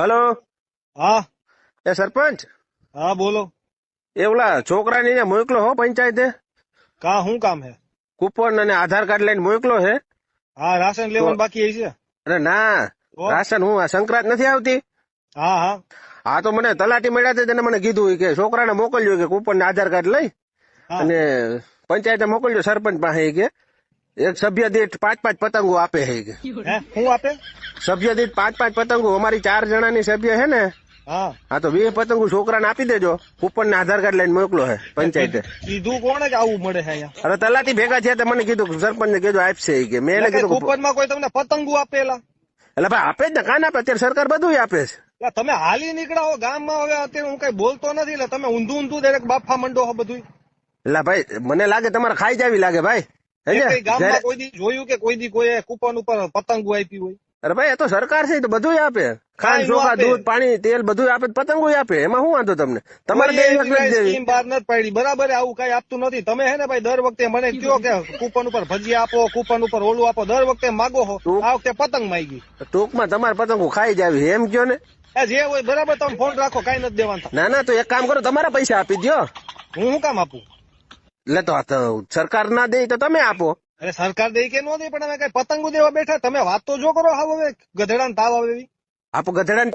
Hello. હા એ સરપંચ, હા બોલો. એ ઓલા છોકરાને અહીંયા મોકલો હો પંચાયતે. કા શું કામ હે? કૂપન અને આધાર કાર્ડ લઈને મોકલો છે. હા રાશન લેવાનું બાકી છે. અરે ના, તો? રાશન હું આ સંક્રાંત નથી આવતી. હા હા હા તો મને તલાટી મળ્યા છે, તેને મને કીધું કે છોકરાને મોકલજો કે કૂપન ને આધાર કાર્ડ લઈ હા અને પંચાયતે મોકલજો સરપંચ પાસે કે એક સભ્ય દીઠ 5-5 પતંગો આપે છે કે. હે શું આપે? સભ્ય દીઠ 5-5 પતંગો, અમારી 4 જણાની સભ્ય છે ને. હા હા તો 20 પતંગો છોકરાને આપી દેજો. કૂપન ને આધાર કાર્ડ લઈને મોકલો છે પંચાયતે. કીધું કોણે કે આવું મળે છે અહીંયા? અરે તલાટી ભેગા છે, મને કીધું સરપંચ ને કીધું આપશે ઈ કે. મેં એને કીધું કૂપન માં કોઈ તમને પતંગો આપેલા? એટલે ભાઈ આપે જ ને, કાન આપે, અત્યારે સરકાર બધું આપે છે. એટલે તમે હાલી નીકળાવો ગામમાં. હવે અત્યારે હું કઈ બોલતો નથી એટલે તમે ઊંધું ઊંધું દરેક બાફા મંડો છો બધું. એટલે ભાઈ મને લાગે તમારે ખાઈ જાવી લાગે ભાઈ. એ કઈ ગામમાં જ્યારે- કોઈ દી જોયું કે કોઈ દી કોઈ કૂપન ઉપર પતંગો આપી હોય? અરે ભાઈ એ તો સરકાર છે, એ તો બધું આપે. ખાંડ, કાંઈ ન ચોખા, આપે. દૂધ, પાણી, તેલ બધું આપે, પતંગો આપે. એમાં શું વાંધો તમને? તમારે કોઈ બે એવી કાંઈ દેવી. સ્કીમ બહાર નથી પાડી. બરાબર આવું કઈ આપતું નથી. તમે હે ને ભાઈ દર વખતે મને કયો કે કૂપન ઉપર ભજીયા આપો, કૂપન ઉપર ઓલું આપો, દર વખતે માગો છો. આ વખતે પતંગ માંગી. ટૂંકમાં તમારે પતંગો ખાઈ જાવી એમ કયો ને. જે હોય બરાબર, તમે ફોન રાખો, કઈ નથી દેવાનું. ના ના, તો એક કામ કરો, તમારા પૈસા આપી દો. હું શું કામ આપું? એટલે તો આ તો સરકાર ના દે તો તમે આપો. અરે સરકાર દે કે ન દે, પણ અમે કઈ પતંગો દેવા બેઠા? તમે વાત તો જો કરો. હાવ હવે ગધેડાને તાવ આવે એવી. આપો ગધેડાને